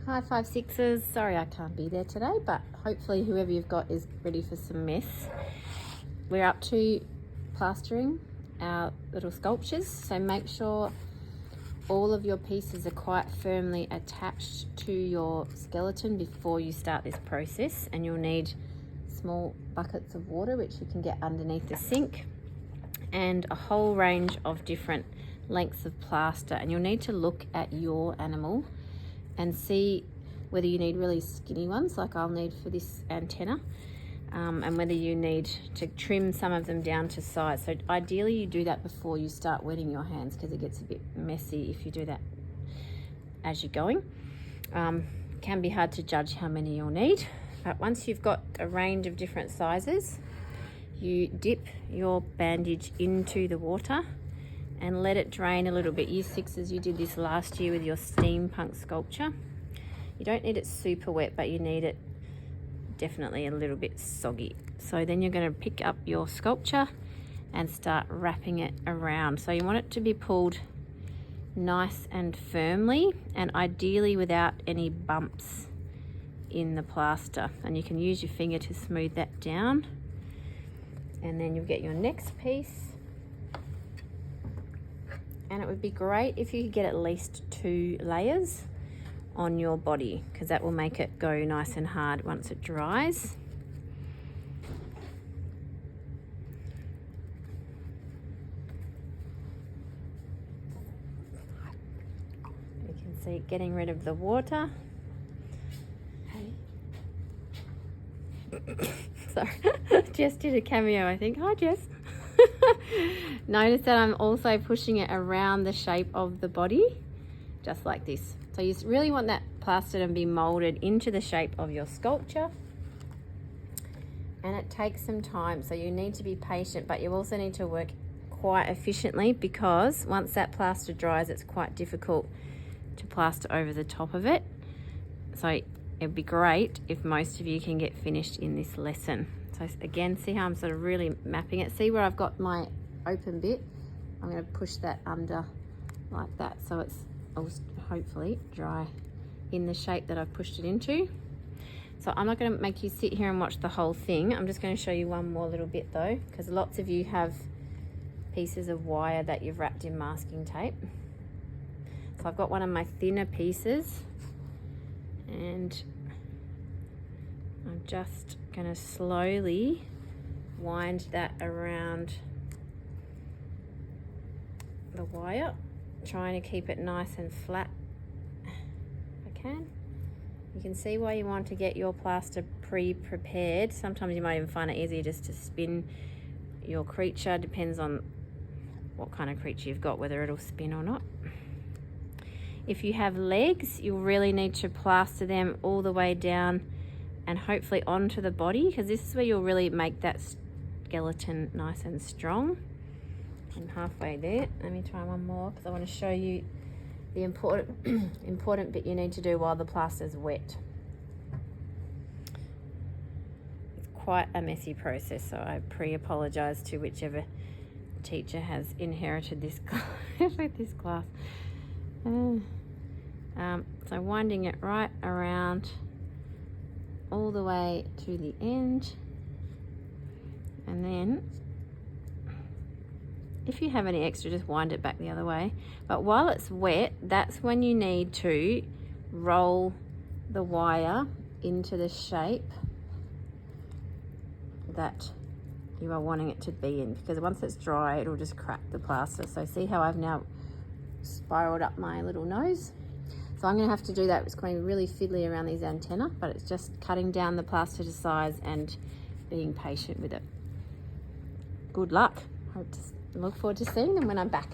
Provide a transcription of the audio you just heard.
Hi 5-6ers, sorry I can't be there today, but hopefully whoever you've got is ready for some mess. We're up to plastering our little sculptures, so make sure all of your pieces are quite firmly attached to your skeleton before you start this process. And you'll need small buckets of water, which you can get underneath the sink, and a whole range of different lengths of plaster. And you'll need to look at your animal and see whether you need really skinny ones like I'll need for this antenna, and whether you need to trim some of them down to size. So ideally you do that before you start wetting your hands, because it gets a bit messy if you do that as you're going. Can be hard to judge how many you'll need, but once you've got a range of different sizes, you dip your bandage into the water and let it drain a little bit. You 6ers, you did this last year with your steampunk sculpture. You don't need it super wet, but you need it definitely a little bit soggy. So then you're going to pick up your sculpture and start wrapping it around. So you want it to be pulled nice and firmly, and ideally without any bumps in the plaster. And you can use your finger to smooth that down. And then you'll get your next piece. And it would be great if you could get at least 2 layers on your body, because that will make it go nice and hard once it dries. You can see getting rid of the water. Sorry, Jess did a cameo, I think. Hi, Jess. Notice that I'm also pushing it around the shape of the body, just like this. So you really want that plaster to be molded into the shape of your sculpture, and it takes some time, so you need to be patient, but you also need to work quite efficiently, because once that plaster dries, it's quite difficult to plaster over the top of it. So it'd be great if most of you can get finished in this lesson. So again, see how I'm sort of really mapping it? See where I've got my open bit? I'm going to push that under like that, so it's hopefully dry in the shape that I've pushed it into. So I'm not going to make you sit here and watch the whole thing. I'm just going to show you one more little bit though, because lots of you have pieces of wire that you've wrapped in masking tape. So I've got one of my thinner pieces, and I'm just going to slowly wind that around the wire, trying to keep it nice and flat if I can. You can see why you want to get your plaster pre-prepared. Sometimes you might even find it easier just to spin your creature. Depends on what kind of creature you've got, whether it'll spin or not. If you have legs, you'll really need to plaster them all the way down and hopefully onto the body, because this is where you'll really make that skeleton nice and strong. I'm halfway there. Let me try one more, because I want to show you the important bit you need to do while the plaster's wet. It's quite a messy process, so I pre-apologise to whichever teacher has inherited this with this class. So winding it right around all the way to the end, and then if you have any extra, just wind it back the other way. But while it's wet, that's when you need to roll the wire into the shape that you are wanting it to be in, because once it's dry, it'll just crack the plaster. So see how I've now spiraled up my little nose? So I'm going to have to do that. It's going to be really fiddly around these antennae, but it's just cutting down the plaster to size and being patient with it. Good luck. Look forward to seeing them when I'm back.